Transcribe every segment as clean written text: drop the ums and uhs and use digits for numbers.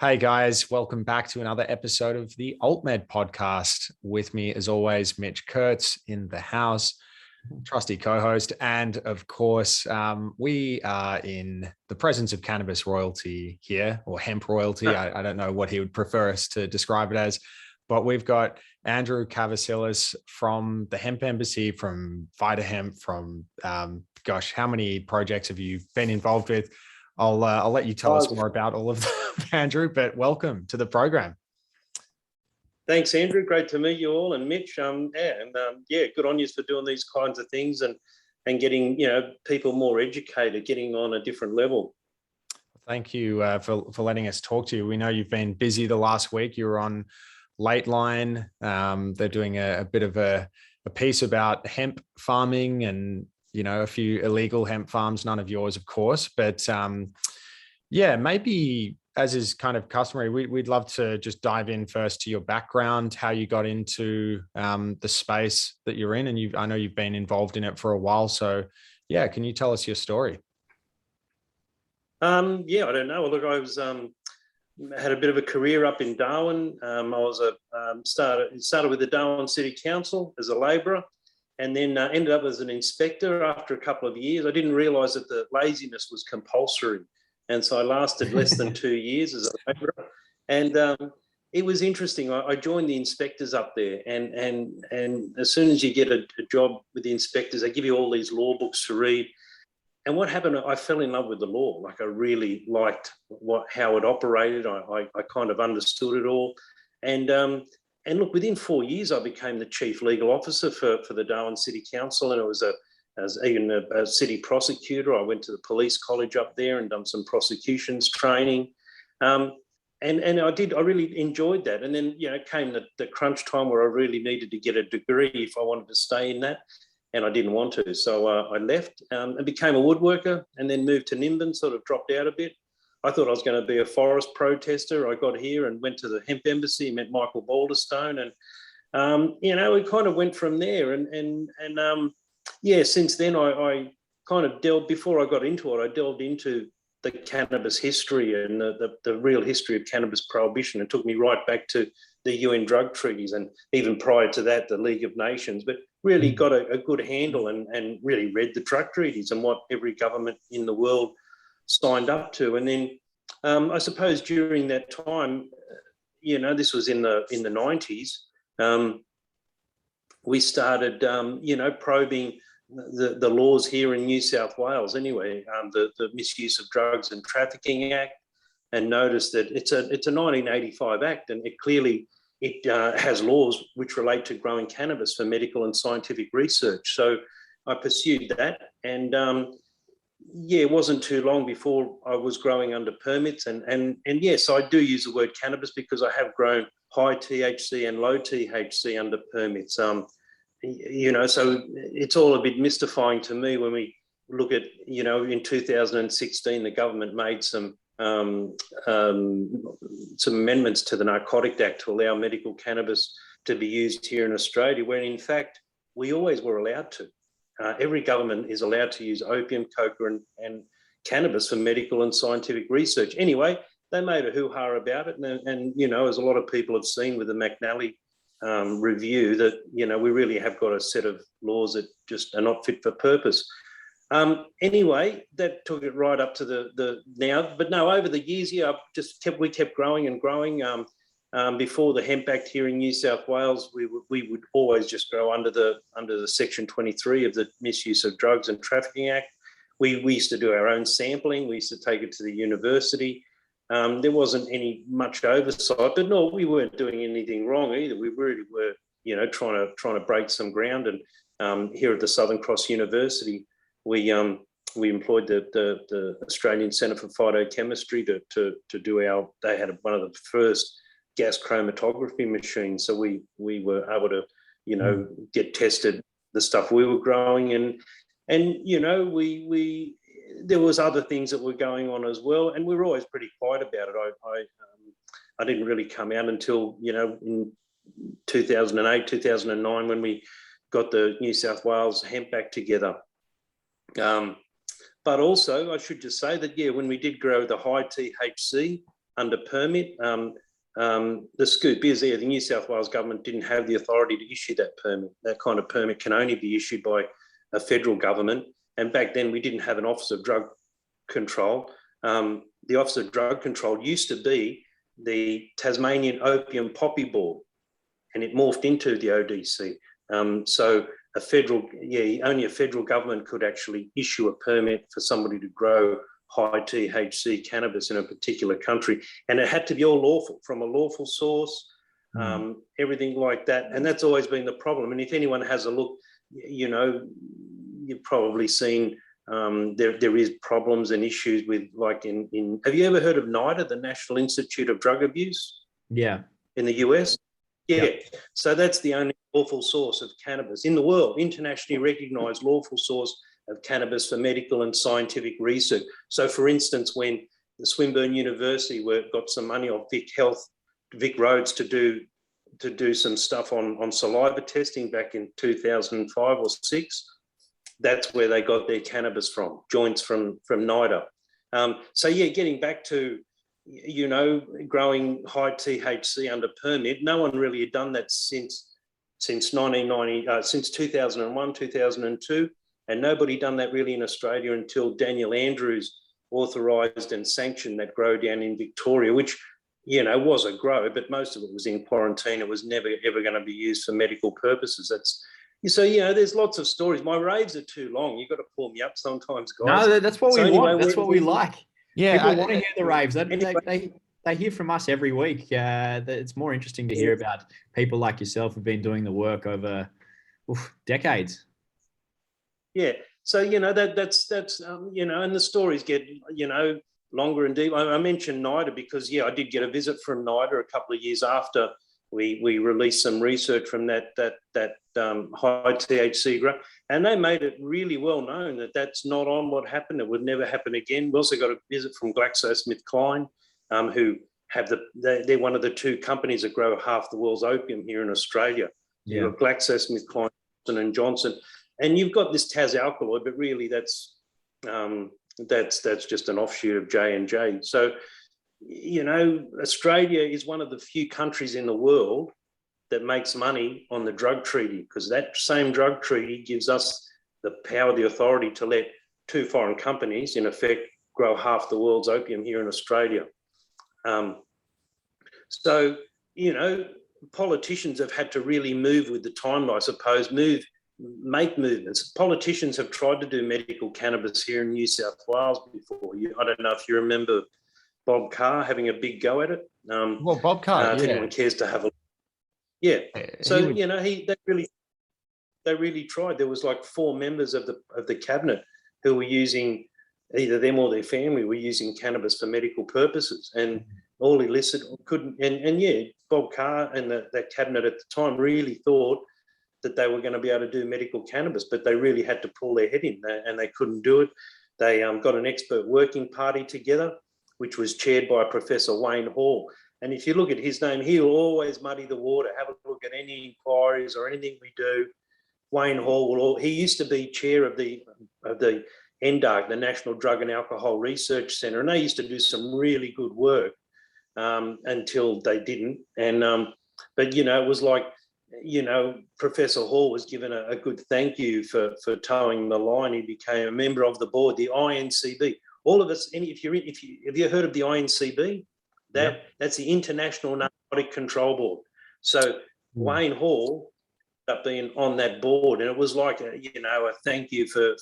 Hey guys, welcome back to another episode of the Altmed podcast. With me, as always, Mitch Kurtz in the house, trusty co-host, and of course, we are in the presence of cannabis royalty here, or hemp royalty. I don't know what he would prefer us to describe it as, but we've got Andrew Kavasilas from the Hemp Embassy, from Vitahemp, from gosh, how many projects have you been involved with? I'll let you tell us more about all of them, Andrew, but welcome to the program. Thanks, Andrew. Great to meet you all. And Mitch, good on you for doing these kinds of things and getting, people more educated, getting on a different level. Thank you for letting us talk to you. We know you've been busy the last week. You were on Late Line. They're doing a bit of a piece about hemp farming and a few illegal hemp farms, none of yours, of course. But maybe as is kind of customary, we'd love to just dive in first to your background, how you got into the space that you're in. And I know you've been involved in it for a while. So yeah, can you tell us your story? I don't know. Look, I was had a bit of a career up in Darwin. I was started with the Darwin City Council as a labourer, and then ended up as an inspector after a couple of years. I didn't realise that the laziness was compulsory. And so I lasted less than 2 years as a labourer. And it was interesting. I joined the inspectors up there. And as soon as you get a job with the inspectors, they give you all these law books to read. And what happened, I fell in love with the law. Like, I really liked how it operated. I kind of understood it all. And look, within 4 years, I became the chief legal officer for the Darwin City Council, and it was as even a city prosecutor. I went to the police college up there and done some prosecutions training, and I really enjoyed that. And then came the crunch time where I really needed to get a degree if I wanted to stay in that, and I didn't want to, so I left and became a woodworker, and then moved to Nimbin. Sort of dropped out a bit. I thought I was going to be a forest protester. I got here and went to the Hemp Embassy, met Michael Balderstone, and we kind of went from there. Since then I kind of delved. Before I got into it, I delved into the cannabis history and the real history of cannabis prohibition. It took me right back to the UN drug treaties, and even prior to that, the League of Nations. But really got a good handle and really read the drug treaties and what every government in the world signed up to. And then I suppose during that time, this was in the 90s, we started probing the laws here in New South Wales anyway, the Misuse of Drugs and Trafficking Act, and noticed that it's a 1985 Act, and it clearly has laws which relate to growing cannabis for medical and scientific research. So I pursued that, and it wasn't too long before I was growing under permits. And yes, I do use the word cannabis because I have grown high THC and low THC under permits. So it's all a bit mystifying to me when we look at, in 2016, the government made some amendments to the Narcotic Act to allow medical cannabis to be used here in Australia, when in fact we always were allowed to. Every government is allowed to use opium, coca and cannabis for medical and scientific research. Anyway, they made a hoo-ha about it. And as a lot of people have seen with the McNally review, that, we really have got a set of laws that just are not fit for purpose. Anyway, that took it right up to the now. But no, over the years, we kept growing and growing. Before the Hemp Act here in New South Wales, we would always just grow under the Section 23 of the Misuse of Drugs and Trafficking Act. We used to do our own sampling. We used to take it to the university. There wasn't any much oversight, but no, we weren't doing anything wrong either. We really were, trying to break some ground. And here at the Southern Cross University, we employed the Australian Centre for Phytochemistry to do they had one of the first gas chromatography machines. So we were able to, get tested the stuff we were growing. And there was other things that were going on as well. And we were always pretty quiet about it. I didn't really come out until, in 2008, 2009, when we got the New South Wales Hemp Act together. But also, I should just say that, when we did grow the high THC under permit. The scoop is there, the New South Wales government didn't have the authority to issue that permit. That kind of permit can only be issued by a federal government. And back then we didn't have an Office of Drug Control. The Office of Drug Control used to be the Tasmanian Opium Poppy Board, and it morphed into the ODC. So only a federal government could actually issue a permit for somebody to grow high THC cannabis in a particular country. And it had to be all lawful, from a lawful source, everything like that. And that's always been the problem. And if anyone has a look, you know, you've probably seen there is problems and issues with, like in have you ever heard of NIDA, the National Institute of Drug Abuse? Yeah. In the US? Yeah. So that's the only lawful source of cannabis in the world, internationally recognised lawful source of cannabis for medical and scientific research. So, for instance, when the Swinburne University got some money off Vic Roads to do some stuff on saliva testing back in 2005 or 6, that's where they got their cannabis from, joints from NIDA. So, yeah, getting back to, you know, growing high THC under permit, no one really had done that since 2001, 2002. And nobody done that really in Australia until Daniel Andrews authorised and sanctioned that grow down in Victoria, which, you know, was a grow, but most of it was in quarantine. It was never, ever going to be used for medical purposes. So, you know, there's lots of stories. My raves are too long. You've got to pull me up sometimes, guys. No, that's what we want. That's what we like. Yeah, people want to hear the raves. They hear from us every week. It's more interesting to hear about people like yourself who've been doing the work over decades. Yeah. So, you know, that's you know, and the stories get, you know, longer and deeper. I mentioned NIDA because, I did get a visit from NIDA a couple of years after we released some research from that high THC grow, and they made it really well known that that's not on what happened. It would never happen again. We also got a visit from GlaxoSmithKline, who have they're one of the two companies that grow half the world's opium here in Australia. Yeah. You've got GlaxoSmithKline, Johnson & Johnson, and you've got this Tas alkaloid, but really that's just an offshoot of J&J. So, you know, Australia is one of the few countries in the world that makes money on the drug treaty, because that same drug treaty gives us the power, the authority to let two foreign companies, in effect, grow half the world's opium here in Australia. So, you know, politicians have had to really move with the time, I suppose, make movements. Politicians have tried to do medical cannabis here in New South Wales before. I don't know if you remember Bob Carr having a big go at it. Well, Bob Carr, if anyone cares to have a so you know, they really tried. There was like 4 members of the cabinet who were using, either them or their family were using cannabis for medical purposes, and all illicit couldn't. And Bob Carr and that cabinet at the time really thought that they were going to be able to do medical cannabis, but they really had to pull their head in, and they couldn't do it. They got an expert working party together, which was chaired by Professor Wayne Hall. And if you look at his name, he'll always muddy the water. Have a look at any inquiries or anything we do. Wayne Hall he used to be chair of the NDARC, the National Drug and Alcohol Research Centre, and they used to do some really good work until they didn't. And but you know, it was like, you know, Professor Hall was given a good thank you for towing the line. He became a member of the board, the INCB. All of us, have you heard of the INCB? That's the International Narcotic Control Board. So Wayne Hall ended up being on that board, and it was like a thank you for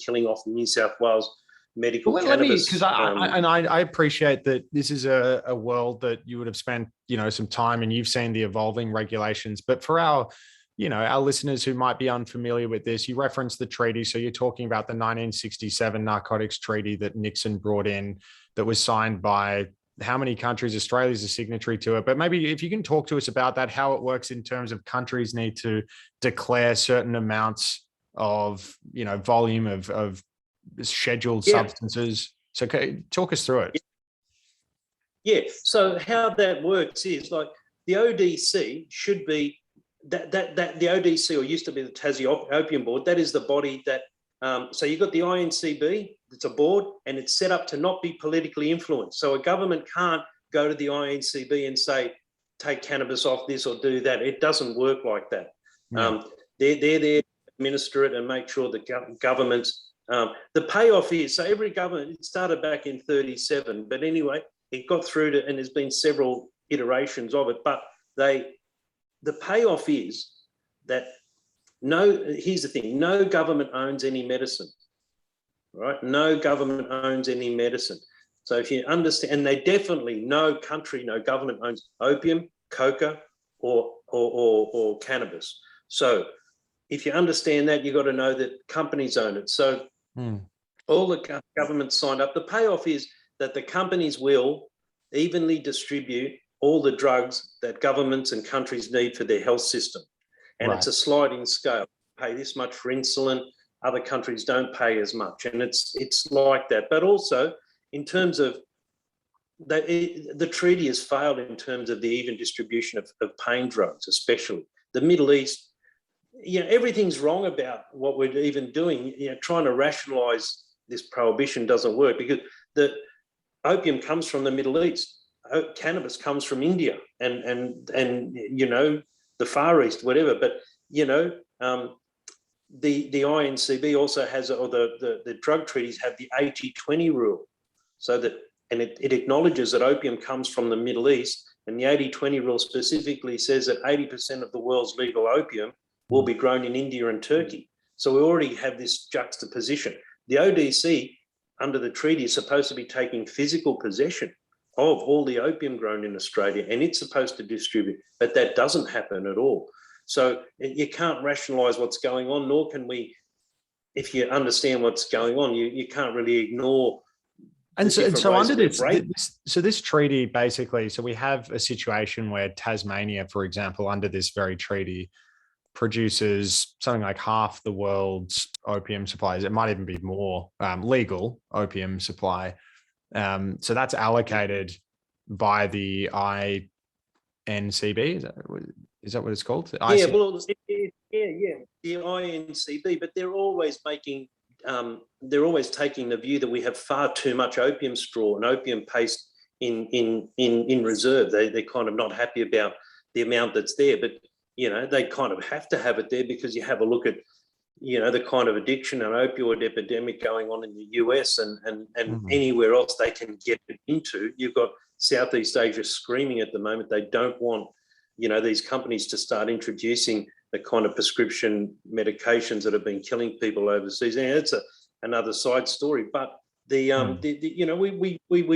killing off New South Wales medical cannabis. Because I appreciate that this is a world that you would have spent, you know, some time, and you've seen the evolving regulations. But for our listeners who might be unfamiliar with this, you referenced the treaty. So you're talking about the 1967 Narcotics Treaty that Nixon brought in, that was signed by how many countries? Australia's a signatory to it. But maybe if you can talk to us about that, how it works in terms of countries need to declare certain amounts of, you know, volume of scheduled substances. So talk us through it. Yeah. So how that works is, like, the ODC should be that the ODC, or used to be the Tassie Opium Board. That is the body that So you've got the INCB, it's a board, and it's set up to not be politically influenced. So a government can't go to the INCB and say, take cannabis off this or do that. It doesn't work like that. Yeah. They're there to administer it and make sure that governments, the payoff is, so every government, it started back in 1937, but anyway, it got through to, and there's been several iterations of it, but the payoff is that here's the thing, no government owns any medicine, right? No government owns any medicine. So if you understand, and they definitely, no country, no government owns opium, coca, or cannabis. So if you understand that, you've got to know that companies own it. So all the governments signed up. The payoff is that the companies will evenly distribute all the drugs that governments and countries need for their health system. And It's a sliding scale. Pay this much for insulin, other countries don't pay as much. And it's like that. But also in terms of the treaty has failed in terms of the even distribution of pain drugs, especially. The Middle East, everything's wrong about what we're even doing. Trying to rationalise this prohibition doesn't work because the opium comes from the Middle East. Cannabis comes from India and the Far East, whatever. But the INCB also has, or the drug treaties have the 80-20 rule, so that it acknowledges that opium comes from the Middle East, and the 80-20 rule specifically says that 80% of the world's legal opium will be grown in India and Turkey. So we already have this juxtaposition. The ODC under the treaty is supposed to be taking physical possession of all the opium grown in Australia, and it's supposed to distribute, but that doesn't happen at all. So you can't rationalise what's going on, nor can we, if you understand what's going on, you can't really ignore. And so under this treaty, basically, so we have a situation where Tasmania, for example, under this very treaty, produces something like half the world's opium supplies. It might even be more legal opium supply. So that's allocated by the INCB. Is that what it's called? The INCB, but they're always taking the view that we have far too much opium straw and opium paste in reserve. They're kind of not happy about the amount that's there, but they kind of have to have it there because you have a look at the kind of addiction and opioid epidemic going on in the US and anywhere else they can get it into. You've got Southeast Asia screaming at the moment. They don't want, these companies to start introducing the kind of prescription medications that have been killing people overseas. And it's another side story. But we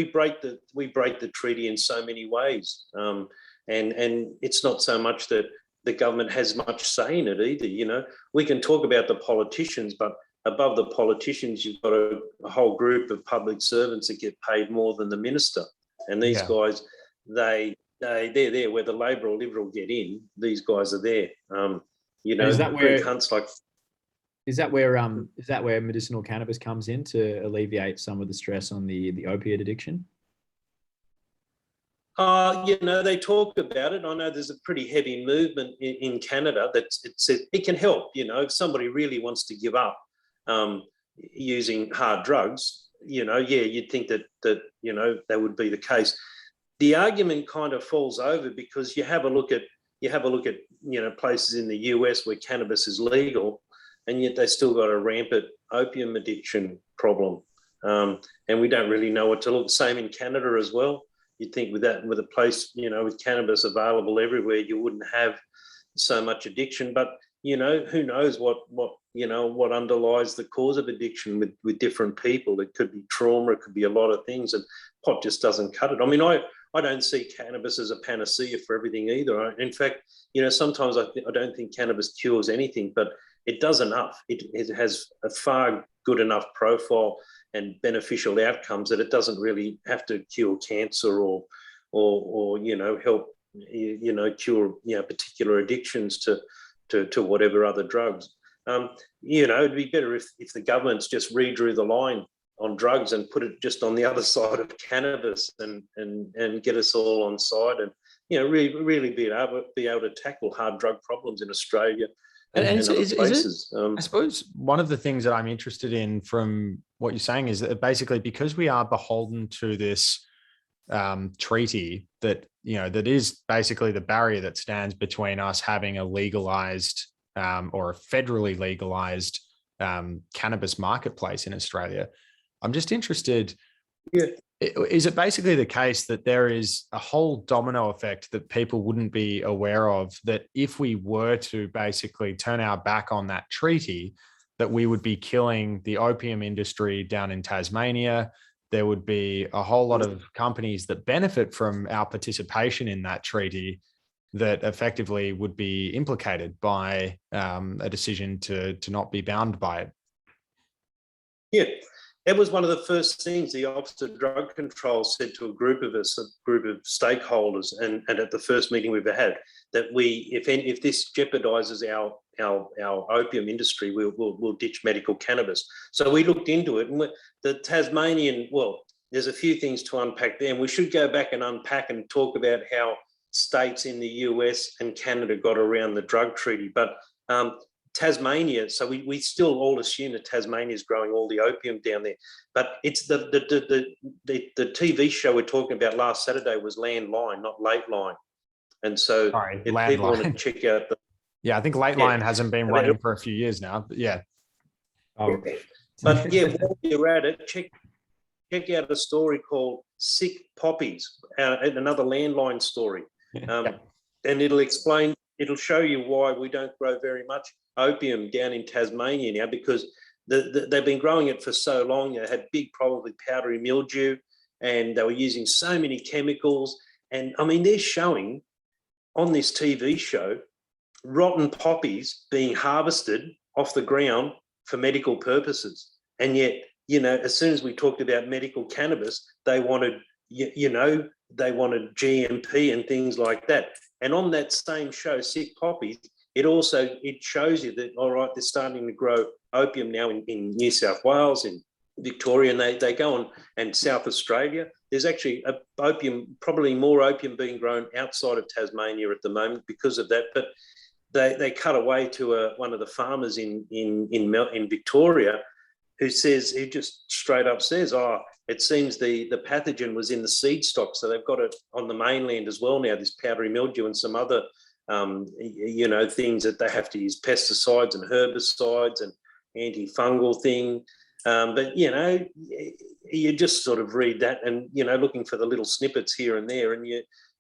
break the treaty in so many ways. And it's not so much that the government has much say in it either. We can talk about the politicians, but above the politicians, you've got a whole group of public servants that get paid more than the minister. And these guys, they're there where the Labor or Liberal get in. These guys are there. Is that where medicinal cannabis comes in to alleviate some of the stress on the opiate addiction? They talk about it. I know there's a pretty heavy movement in Canada that it can help. If somebody really wants to give up using hard drugs, you'd think that that would be the case. The argument kind of falls over because you have a look at places in the US where cannabis is legal, and yet they still got a rampant opium addiction problem, and we don't really know what to look. Same in Canada as well. You'd think with a place, with cannabis available everywhere, you wouldn't have so much addiction. But, who knows what underlies the cause of addiction with different people. It could be trauma, it could be a lot of things, and pot just doesn't cut it. I mean, I don't see cannabis as a panacea for everything either. In fact, sometimes I don't think cannabis cures anything, but it does enough. It has a far good enough profile and beneficial outcomes that it doesn't really have to cure cancer or help cure particular addictions to whatever other drugs. It'd be better if the governments just redrew the line on drugs and put it just on the other side of cannabis and get us all on side and really be able to tackle hard drug problems in Australia and is, other is it, places. I suppose one of the things that I'm interested in from what you're saying is that basically because we are beholden to this treaty that, that is basically the barrier that stands between us having a legalized or a federally legalized cannabis marketplace in Australia. I'm just interested. Yeah. Is it basically the case that there is a whole domino effect that people wouldn't be aware of, that if we were to basically turn our back on that treaty, that we would be killing the opium industry down in Tasmania? There would be a whole lot of companies that benefit from our participation in that treaty that effectively would be implicated by a decision to not be bound by it. Yeah, that was one of the first things the Office of Drug Control said to a group of us, a group of stakeholders, and at the first meeting we've had, that if this jeopardises our opium industry, we'll ditch medical cannabis. So we looked into it, and the Tasmanian, there's a few things to unpack there, and we should go back and unpack and talk about how states in the US and Canada got around the drug treaty. But Tasmania, so we still all assume that Tasmania is growing all the opium down there, but it's the TV show we're talking about last Saturday was Landline, not Late Line, and so if people want to check out I think Late Line hasn't been running for a few years now, but yeah. But while you're at it, check out a story called Sick Poppies, another Landline story, and it'll show you why we don't grow very much opium down in Tasmania now, because they've been growing it for so long. They had big, probably powdery mildew, and they were using so many chemicals. And I mean, they're showing on this TV show rotten poppies being harvested off the ground for medical purposes. And yet, as soon as we talked about medical cannabis, they wanted, they wanted GMP and things like that. And on that same show, Sick Poppies, it shows you that, all right, they're starting to grow opium now in New South Wales, in Victoria, and they go on, and South Australia. There's actually probably more opium being grown outside of Tasmania at the moment because of that. But they cut away to one of the farmers in Victoria who just straight up says, it seems the pathogen was in the seed stock. So they've got it on the mainland as well now, this powdery mildew and some other things that they have to use, pesticides and herbicides and antifungal thing. But you just sort of read that and, looking for the little snippets here and there, and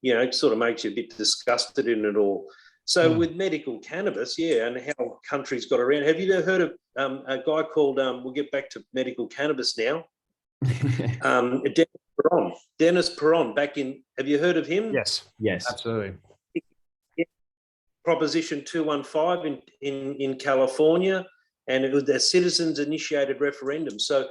it sort of makes you a bit disgusted in it all. So with medical cannabis, and how countries got around. Have you ever heard of a guy called, we'll get back to medical cannabis now, Dennis Perron, have you heard of him? Yes, absolutely. Proposition 215 in California, and it was a citizens-initiated referendum. So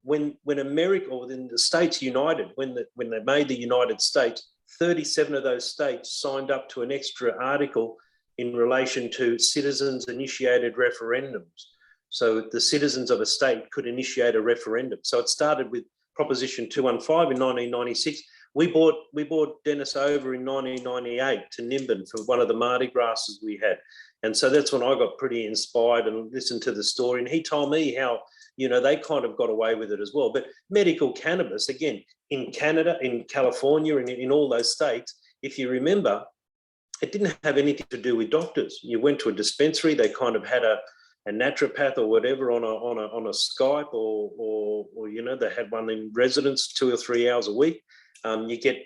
when America, or when the states united, when they made the United States, 37 of those states signed up to an extra article in relation to citizens-initiated referendums. So the citizens of a state could initiate a referendum. So it started with Proposition 215 in 1996. We brought Dennis over in 1998 to Nimbin for one of the Mardi Grasses we had. And so that's when I got pretty inspired and listened to the story. And he told me how, they kind of got away with it as well. But medical cannabis, again, in Canada, in California, and in all those states, if you remember, it didn't have anything to do with doctors. You went to a dispensary, they kind of had a naturopath or whatever on a Skype, or they had one in residence 2 or 3 hours a week. You get,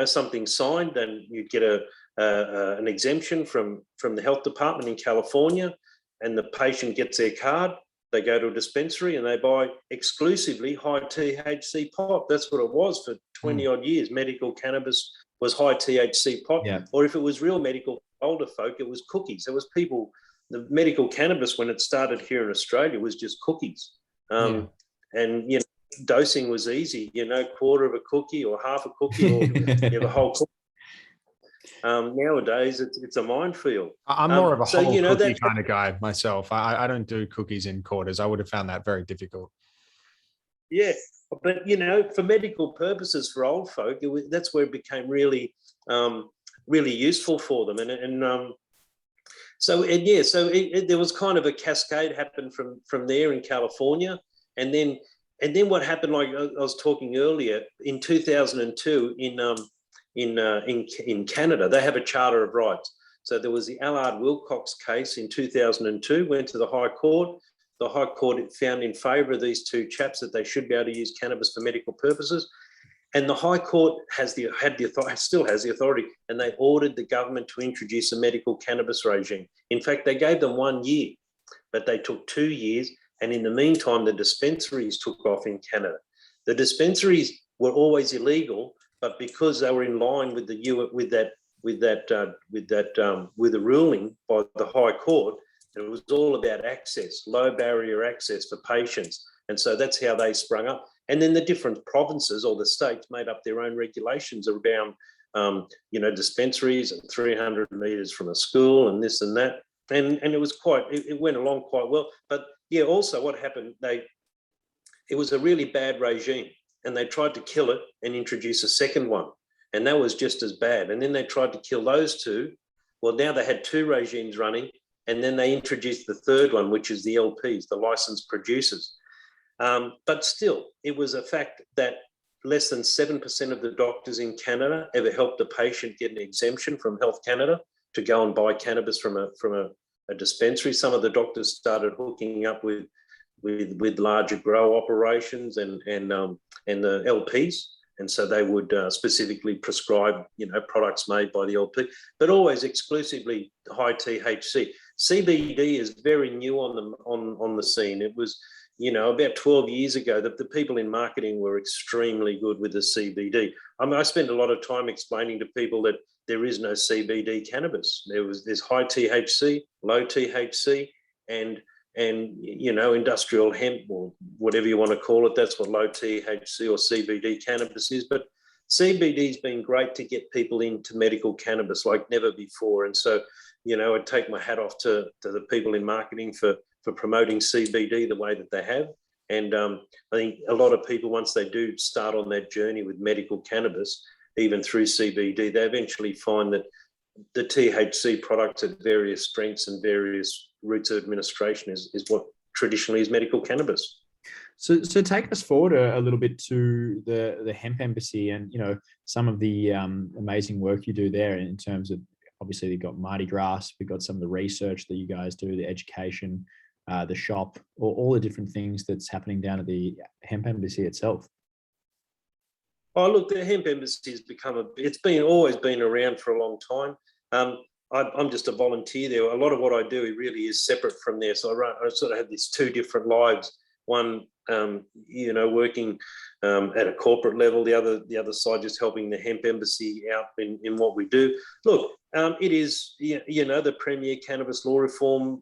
something signed, and you get an exemption from the health department in California, and the patient gets their card. They go to a dispensary and they buy exclusively high THC pot. That's what it was for 20 odd years. Medical cannabis was high THC pot. Yeah. Or if it was real medical, older folk, it was cookies. There was people, the medical cannabis when it started here in Australia was just cookies. And, dosing was easy, quarter of a cookie or half a cookie, or you have a whole cookie. Nowadays, it's a minefield. I'm more of a whole cookie kind of guy myself. I don't do cookies in quarters. I would have found that very difficult. Yeah, but, for medical purposes for old folk, that's where it became really, really useful for them. And There was kind of a cascade happened from there in California, and then what happened, like I was talking earlier, in 2002 in Canada, they have a Charter of Rights. So there was the Allard Wilcox case in 2002, went to the High Court. The High Court found in favour of these two chaps that they should be able to use cannabis for medical purposes. And the High Court still has the authority, and they ordered the government to introduce a medical cannabis regime. In fact, they gave them 1 year, but they took 2 years. And in the meantime, the dispensaries took off in Canada. The dispensaries were always illegal, but because they were in line with the ruling by the High Court, it was all about access, low barrier access for patients. And so that's how they sprung up. And then the different provinces or the states made up their own regulations around, dispensaries and 300 metres from a school and this and that. And it went along quite well. But yeah, also what happened, it was a really bad regime, and they tried to kill it and introduce a second one. And that was just as bad. And then they tried to kill those two. Well, now they had two regimes running, and then they introduced the third one, which is the LPs, the licensed producers. But still, it was a fact that less than 7% of the doctors in Canada ever helped a patient get an exemption from Health Canada to go and buy cannabis from a dispensary. Some of the doctors started hooking up with larger grow operations and the LPs, and so they would specifically prescribe products made by the LP, but always exclusively high THC. CBD is very new on the scene. It was about 12 years ago that the people in marketing were extremely good with the CBD. I spend a lot of time explaining to people that there is no CBD cannabis. There's high THC, low THC, and industrial hemp, or whatever you want to call it. That's what low THC or CBD cannabis is. But CBD's been great to get people into medical cannabis like never before. And so, I take my hat off to the people in marketing for promoting CBD the way that they have. And I think a lot of people, once they do start on that journey with medical cannabis, even through CBD, they eventually find that the THC products at various strengths and various routes of administration is what traditionally is medical cannabis. So take us forward a little bit to the hemp embassy and, some of the amazing work you do there in terms of, obviously you've got Mardi Gras, we've got some of the research that you guys do, the education, the shop, all the different things that's happening down at the hemp embassy itself. Oh, look, the hemp embassy has always been around for a long time. I'm just a volunteer there. A lot of what I do really is separate from there. So I sort of have these two different lives. One, working at a corporate level. The other side, just helping the hemp embassy out in what we do. Look, it is, the premier cannabis law reform,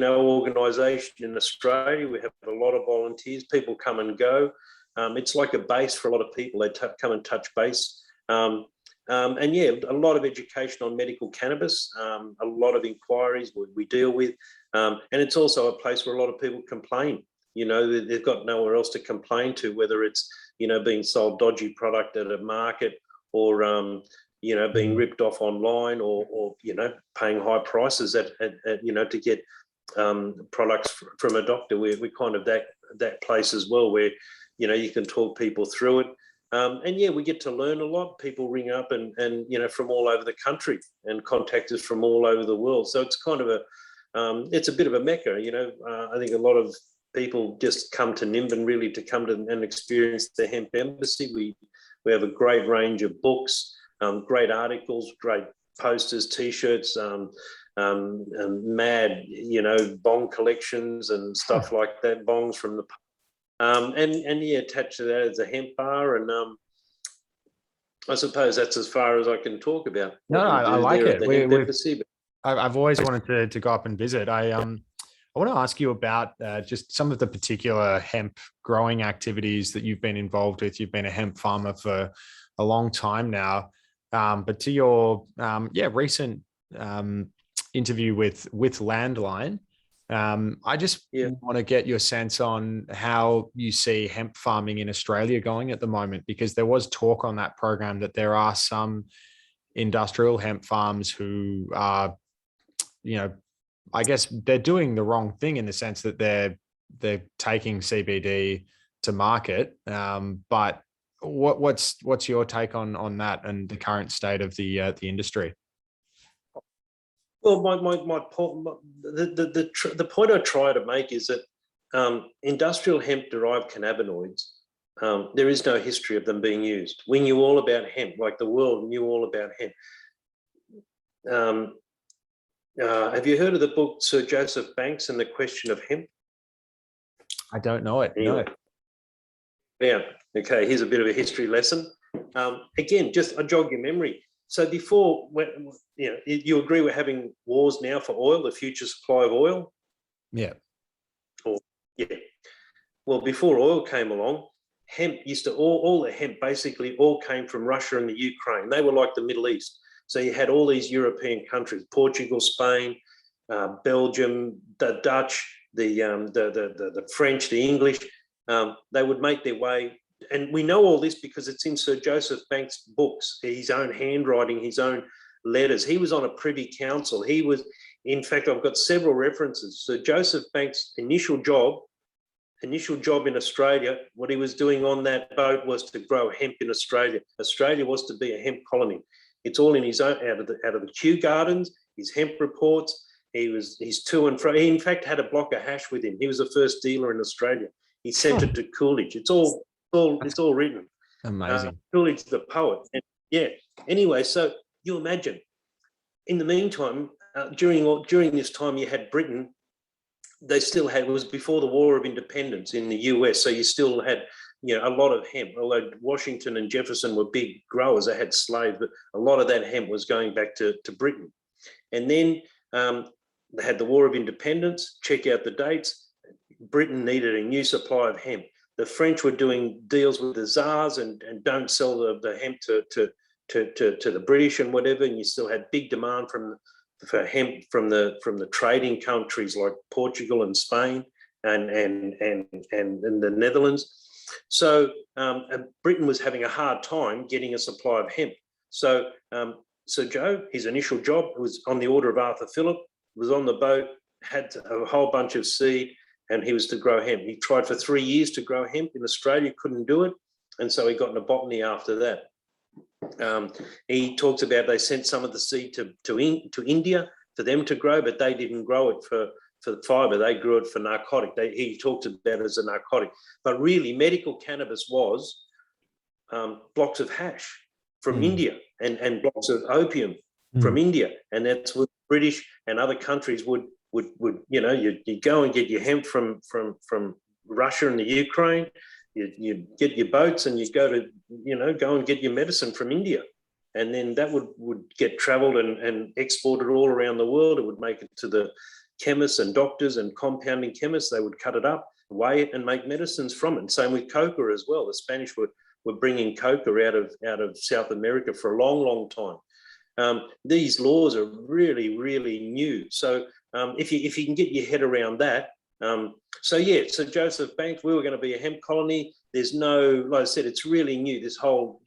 organisation in Australia. We have a lot of volunteers. People come and go. It's like a base for a lot of people. They come and touch base. A lot of education on medical cannabis, a lot of inquiries we deal with. And it's also a place where a lot of people complain. They've got nowhere else to complain to, whether it's, being sold dodgy product at a market or, being ripped off online or paying high prices to get products from a doctor. We're kind of that place as well where, you can talk people through it. We get to learn a lot. People ring up and from all over the country and contact us from all over the world. So it's kind of it's a bit of a mecca. I think a lot of people just come to Nimbin really to come to and experience the hemp embassy. We have a great range of books, great articles, great posters, T-shirts, mad, bong collections and stuff like that, bongs from the attached to that is a hemp bar, and I suppose that's as far as I can talk about. No, I like it. I've always wanted to go up and visit. I want to ask you about just some of the particular hemp growing activities that you've been involved with. You've been a hemp farmer for a long time now, but to your recent interview with Landline. I just want to get your sense on how you see hemp farming in Australia going at the moment, because there was talk on that program that there are some industrial hemp farms who are I guess they're doing the wrong thing in the sense that they're taking CBD to market. But what's your take on that and the current state of the industry? Well, my point, the point I try to make is that industrial hemp-derived cannabinoids, there is no history of them being used. We knew all about hemp, like the world knew all about hemp. Have you heard of the book Sir Joseph Banks and the Question of Hemp? I don't know it. Anyway. No. Yeah. Okay. Here's a bit of a history lesson. Again, just I jog your memory. So before, you agree we're having wars now for oil, the future supply of oil? Yeah. Yeah. Well, before oil came along, hemp used to, all the hemp basically all came from Russia and the Ukraine. They were like the Middle East. So you had all these European countries, Portugal, Spain, Belgium, the Dutch, the French, the English. They would make their way. And we know all this because it's in Sir Joseph Banks' books, his own handwriting, his own letters. He was on a privy council. He was, in fact, I've got several references. Sir Joseph Banks' initial job in Australia, what he was doing on that boat was to grow hemp in Australia. Australia was to be a hemp colony. It's all in his own, out of the Kew Gardens, his hemp reports. He's to and fro. He, in fact, had a block of hash with him. He was the first dealer in Australia. He sent it to Coolidge. It's all written. Amazing. Coolidge, the poet. And yeah. Anyway, so you imagine. In the meantime, during this time, you had Britain. They still had, it was before the War of Independence in the US, so you still had, a lot of hemp. Although Washington and Jefferson were big growers, they had slaves, but a lot of that hemp was going back to Britain. And then they had the War of Independence. Check out the dates. Britain needed a new supply of hemp. The French were doing deals with the Tsars and don't sell the hemp to the British and whatever, and you still had big demand for hemp from the trading countries like Portugal and Spain and the Netherlands. So Britain was having a hard time getting a supply of hemp. So Sir Joe, his initial job was on the order of Arthur Phillip, was on the boat, had a whole bunch of seed, and he was to grow hemp. He tried for 3 years to grow hemp in Australia, couldn't do it, and so he got into botany after that. He talks about they sent some of the seed to India for them to grow, but they didn't grow it for the fibre. They grew it for narcotic. He talked about it as a narcotic. But really, medical cannabis was blocks of hash from India and blocks of opium from India. And that's what British and other countries would you go and get your hemp from Russia and the Ukraine. You get your boats and you go and get your medicine from India. And then that would get travelled and exported all around the world. It would make it to the chemists and doctors and compounding chemists. They would cut it up, weigh it, and make medicines from it. And same with coca as well. The Spanish were bringing coca out of South America for a long, long time. These laws are really, really new. So if you can get your head around that, so Joseph Banks, we were going to be a hemp colony. There's no, like I said, it's really new, this whole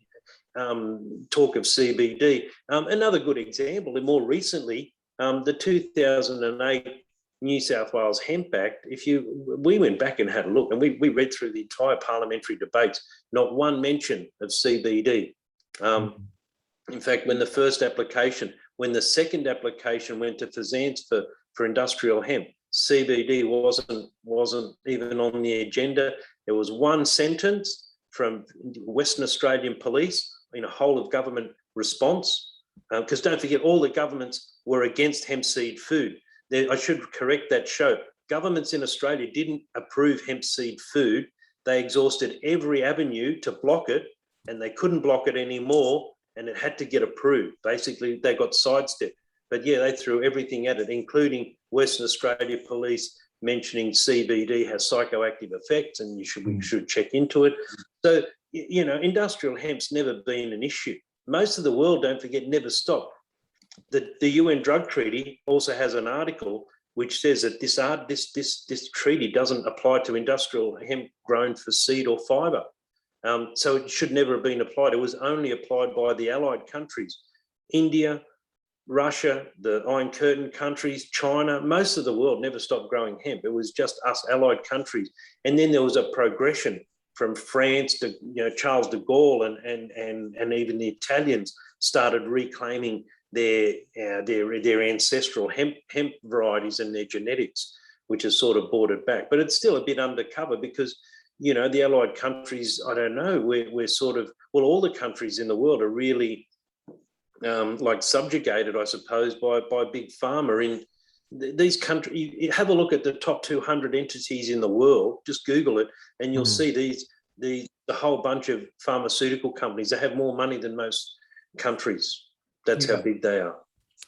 talk of CBD. Another good example, and more recently, the 2008 New South Wales Hemp Act, we went back and had a look, and we read through the entire parliamentary debates, not one mention of CBD. In fact, when the second application went to Fazance for industrial hemp, CBD wasn't even on the agenda. There was one sentence from Western Australian Police in a whole of government response, because don't forget, all the governments were against hemp seed food. I should correct that show. Governments in Australia didn't approve hemp seed food. They exhausted every avenue to block it, and they couldn't block it anymore, and it had to get approved. Basically, they got sidestepped. But yeah, they threw everything at it, including Western Australia Police mentioning CBD has psychoactive effects and we should check into it. So, industrial hemp's never been an issue. Most of the world, don't forget, never stopped. The UN Drug Treaty also has an article which says that this treaty doesn't apply to industrial hemp grown for seed or fibre. So it should never have been applied. It was only applied by the allied countries, India, Russia, the Iron Curtain countries, China, most of the world never stopped growing hemp. It was just us allied countries. And then there was a progression from France to Charles de Gaulle and even the Italians started reclaiming their ancestral hemp varieties and their genetics, which has sort of brought it back. But it's still a bit undercover because the allied countries, I don't know, we're sort of, well, all the countries in the world are really like subjugated, I suppose, by big pharma. In these countries, you have a look at the top 200 entities in the world, just Google it, and you'll see the whole bunch of pharmaceutical companies that have more money than most countries. That's how big they are.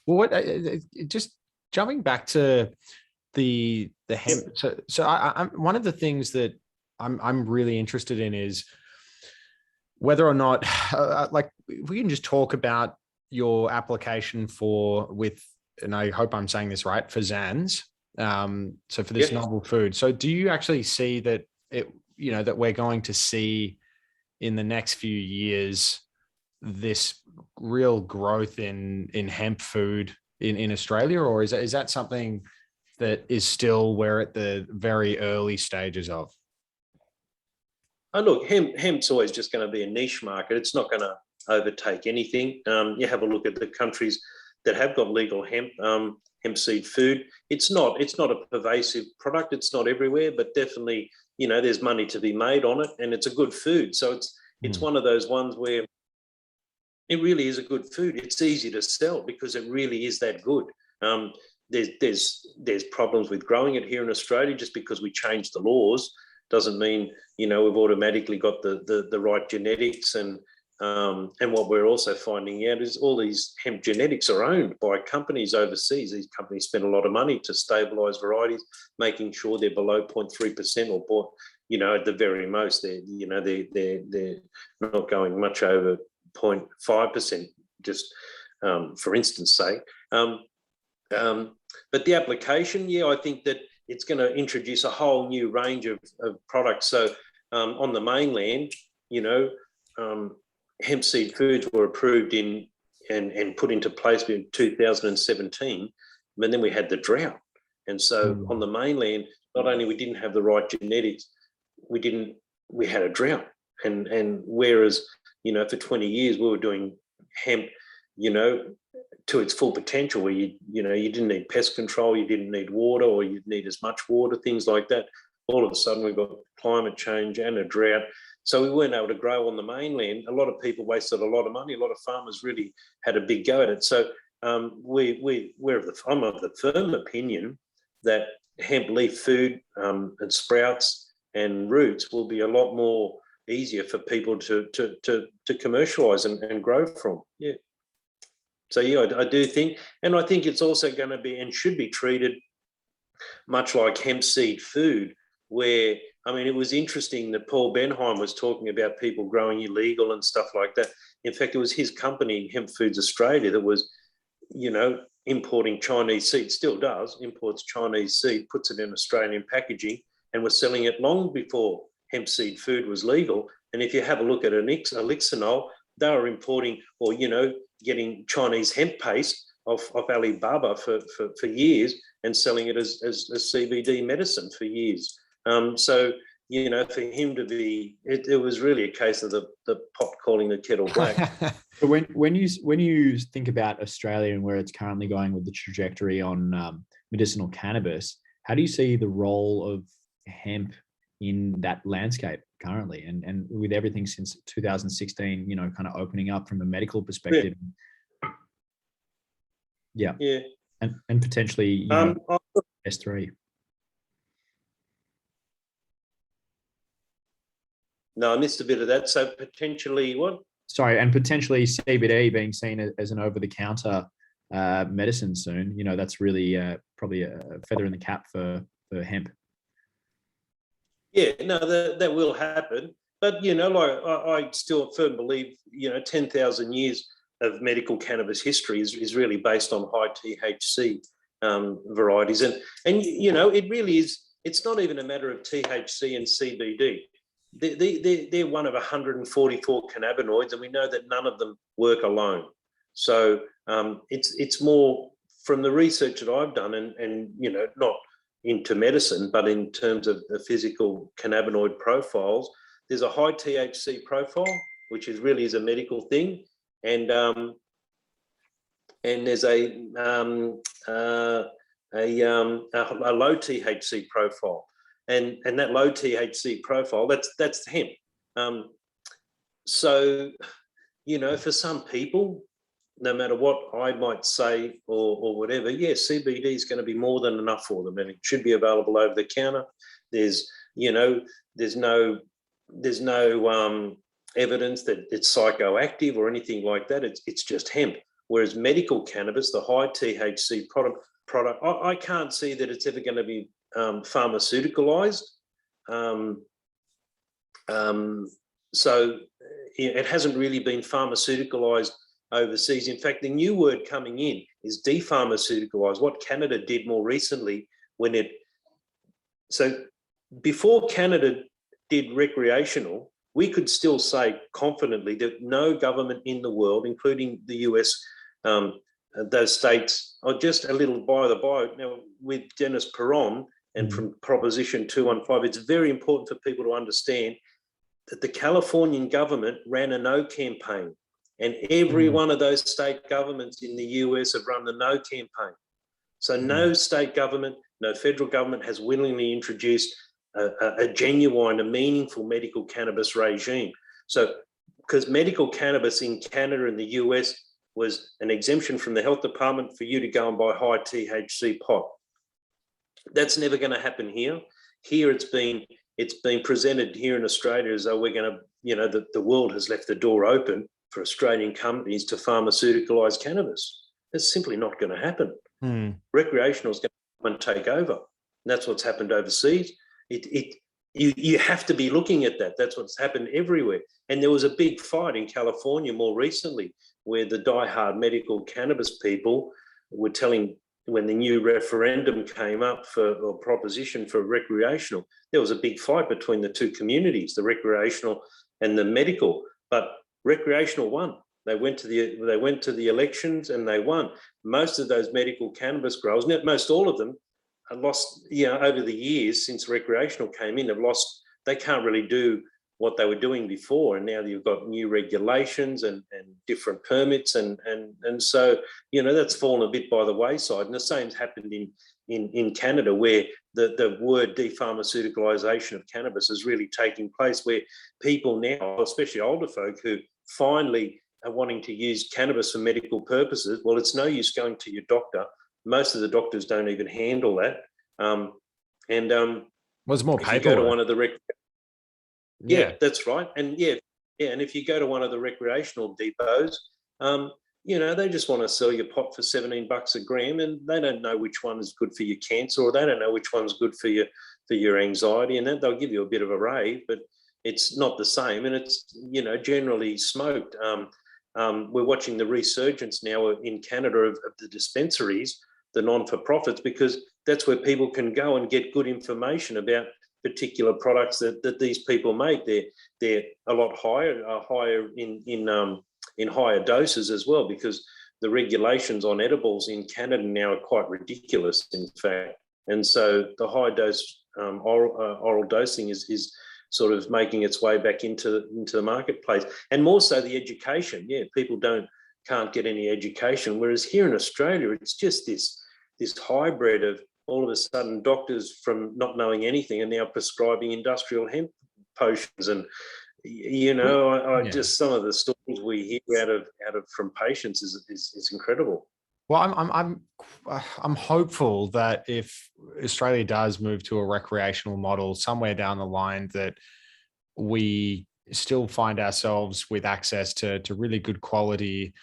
Well, just jumping back to the hemp. So I'm one of the things that I'm really interested in is whether or not, like, we can just talk about your application and I hope I'm saying this right, for Zans. So for this novel food. So do you actually see that that we're going to see in the next few years this real growth in hemp food in Australia, or is that something that is still we're at the very early stages of? Oh, look, hemp's always just going to be a niche market. It's not going to overtake anything. You have a look at the countries that have got legal hemp seed food. It's not a pervasive product. It's not everywhere, but definitely, there's money to be made on it, and it's a good food. So it's one of those ones where it really is a good food. It's easy to sell because it really is that good. There's problems with growing it here in Australia. Just because we changed the laws doesn't mean we've automatically got the right genetics. And what we're also finding out is all these hemp genetics are owned by companies overseas. These companies spend a lot of money to stabilise varieties, making sure they're below 0.3% or at the very most they're not going much over 0.5%. Just for instance sake. But the application, I think that it's going to introduce a whole new range of products. So on the mainland, hemp seed foods were approved and put into place in 2017, but then we had the drought. And so on the mainland, not only we didn't have the right genetics, we had a drought. And whereas, for 20 years we were doing hemp, to its full potential, where you didn't need pest control, you didn't need water, or you didn't need as much water, things like that. All of a sudden we've got climate change and a drought. So we weren't able to grow on the mainland. A lot of people wasted a lot of money. A lot of farmers really had a big go at it. So I'm of the firm opinion that hemp leaf food and sprouts and roots will be a lot more easier for people to commercialise and grow from. Yeah. So I do think, and I think it's also going to be and should be treated much like hemp seed food, where, it was interesting that Paul Benheim was talking about people growing illegal and stuff like that. In fact, it was his company, Hemp Foods Australia, that was, importing Chinese seed, still does, imports Chinese seed, puts it in Australian packaging, and was selling it long before hemp seed food was legal. And if you have a look at Elixinol, they were importing or, getting Chinese hemp paste off Alibaba for years and selling it as CBD medicine for years. So, for him to be, it was really a case of the pot calling the kettle black. But when you think about Australia and where it's currently going with the trajectory on medicinal cannabis, how do you see the role of hemp in that landscape currently, and with everything since 2016, kind of opening up from a medical perspective? Yeah. And potentially S3. No, I missed a bit of that. So potentially what? Sorry, and potentially CBD being seen as an over-the-counter medicine soon. That's really probably a feather in the cap for hemp. Yeah, no, that will happen. But, I still firmly believe, 10,000 years of medical cannabis history is really based on high THC varieties. And it really is, it's not even a matter of THC and CBD. They're one of 144 cannabinoids, and we know that none of them work alone. So It's more from the research that I've done, and not into medicine, but in terms of the physical cannabinoid profiles. There's a high THC profile, which is a medical thing, and there's a low THC profile, and that low THC profile, that's hemp. So, for some people, no matter what I might say or whatever, CBD is going to be more than enough for them, and it should be available over the counter. There's no evidence that it's psychoactive or anything like that. It's just hemp. Whereas medical cannabis, the high THC product, I can't see that it's ever going to be pharmaceuticalized. So it hasn't really been pharmaceuticalized overseas. In fact, the new word coming in is depharmaceuticalized. What Canada did more recently, so before Canada did recreational, we could still say confidently that no government in the world, including the US, those states are just a little by the by. Now, with Dennis Perron and from Proposition 215, it's very important for people to understand that the Californian government ran a no campaign, and every one of those state governments in the US have run the no campaign. So no state government, no federal government has willingly introduced a genuine, a meaningful medical cannabis regime. So, because medical cannabis in Canada and the US was an exemption from the health department for you to go and buy high THC pot. That's never going to happen here. Here it's been presented here in Australia as though we're going to, the world has left the door open for Australian companies to pharmaceuticalise cannabis. That's simply not going to happen. Recreational is going to come and take over. And that's what's happened overseas. You have to be looking at that. That's what's happened everywhere. And there was a big fight in California more recently where the diehard medical cannabis people were telling, when the new referendum came up or proposition for recreational, there was a big fight between the two communities, the recreational and the medical. But recreational won. They went to the elections and they won. Most of those medical cannabis growers, most all of them, have lost, over the years since recreational came in, they can't really do what they were doing before. And now you've got new regulations and different permits. And so, that's fallen a bit by the wayside. And the same's happened in Canada, where the word depharmaceuticalisation of cannabis is really taking place, where people now, especially older folk who finally are wanting to use cannabis for medical purposes, well, it's no use going to your doctor. Most of the doctors don't even handle that. Was more paperwork. You go to one of the that's right. And and if you go to one of the recreational depots, they just want to sell your pot for $17 a gram, and they don't know which one is good for your cancer, or they don't know which one's good for your anxiety, and they'll give you a bit of a rave, but it's not the same, and it's generally smoked. We're watching the resurgence now in Canada of the dispensaries, the non-for-profits, because that's where people can go and get good information about particular products that these people make. They're a lot higher in higher doses as well, because the regulations on edibles in Canada now are quite ridiculous, in fact. And so the high dose oral dosing is sort of making its way back into the marketplace, and more so the education. People can't get any education, whereas here in Australia it's just this hybrid of, all of a sudden, doctors from not knowing anything are now prescribing industrial hemp potions, and just some of the stories we hear out of from patients is incredible. Well, I'm hopeful that if Australia does move to a recreational model somewhere down the line, that we still find ourselves with access to really good quality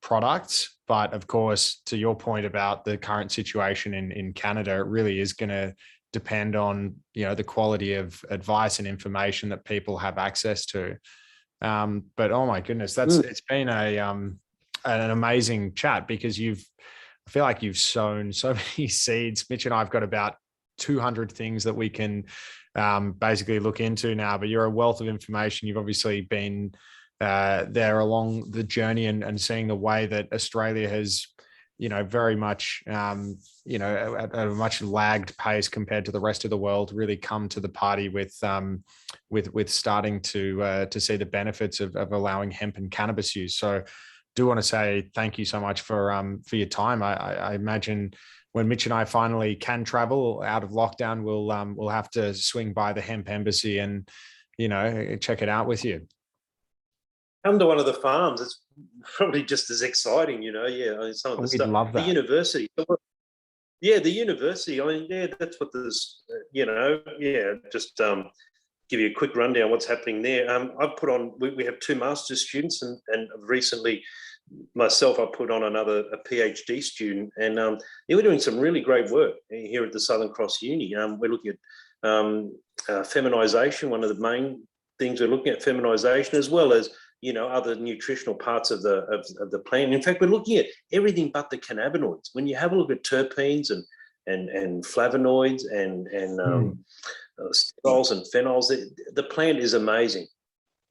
products. But of course, to your point about the current situation in Canada, it really is going to depend on the quality of advice and information that people have access to. But oh my goodness, it's been an amazing chat, because I feel like you've sown so many seeds. Mitch and I've got about 200 things that we can basically look into now, but you're a wealth of information. You've obviously been there along the journey and seeing the way that Australia has, very much, at a much lagged pace compared to the rest of the world, really come to the party with starting to see the benefits of allowing hemp and cannabis use. So, do want to say thank you so much for your time. I imagine when Mitch and I finally can travel out of lockdown, we'll have to swing by the Hemp Embassy and check it out with you. Come to one of the farms. It's probably just as exciting, Yeah, some of the stuff. Love that. The university. Yeah, the university. I mean, yeah, that's what there's. Just give you a quick rundown what's happening there. I've put on. We have 2 master's students, and recently myself, I put on a PhD student, and we're doing some really great work here at the Southern Cross Uni. We're looking at feminisation. One of the main things we're looking at, feminisation, as well as other nutritional parts of the plant. In fact, we're looking at everything but the cannabinoids. When you have a look at terpenes and flavonoids and sterols and phenols, the plant is amazing.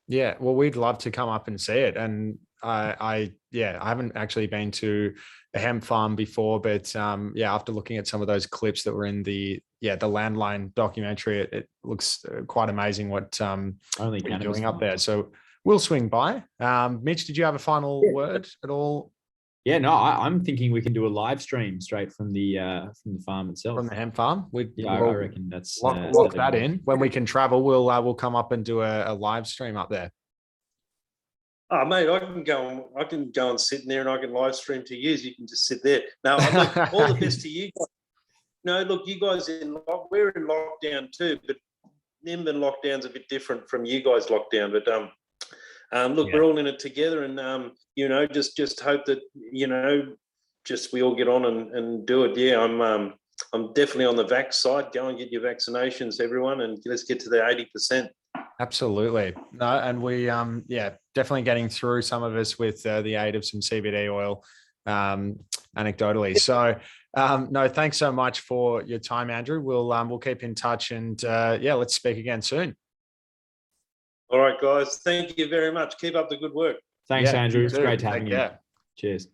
Yeah, well, we'd love to come up and see it. And I haven't actually been to a hemp farm before, but after looking at some of those clips that were in the Landline documentary, it looks quite amazing what you're doing up there. So we'll swing by. Mitch, did you have a final word at all? Yeah, no, I'm thinking we can do a live stream straight from the farm itself. From the hemp farm? I reckon that's lock that in. When we can travel, we'll come up and do a live stream up there. Oh, mate, I can go and sit in there and I can live stream to you. You can just sit there. Now, all the best to you guys. No, look, you guys we're in lockdown too, but Nimbin lockdown's a bit different from you guys' lockdown. But we're all in it together, and just hope that we all get on and do it. Yeah, I'm definitely on the vax side. Go and get your vaccinations, everyone, and let's get to the 80%. Absolutely. No, and we definitely getting through, some of us with the aid of some CBD oil, anecdotally. So no, thanks so much for your time, Andrew. We'll keep in touch, and let's speak again soon. All right, guys. Thank you very much. Keep up the good work. Thanks, Andrew. It's great having you. Care. Cheers.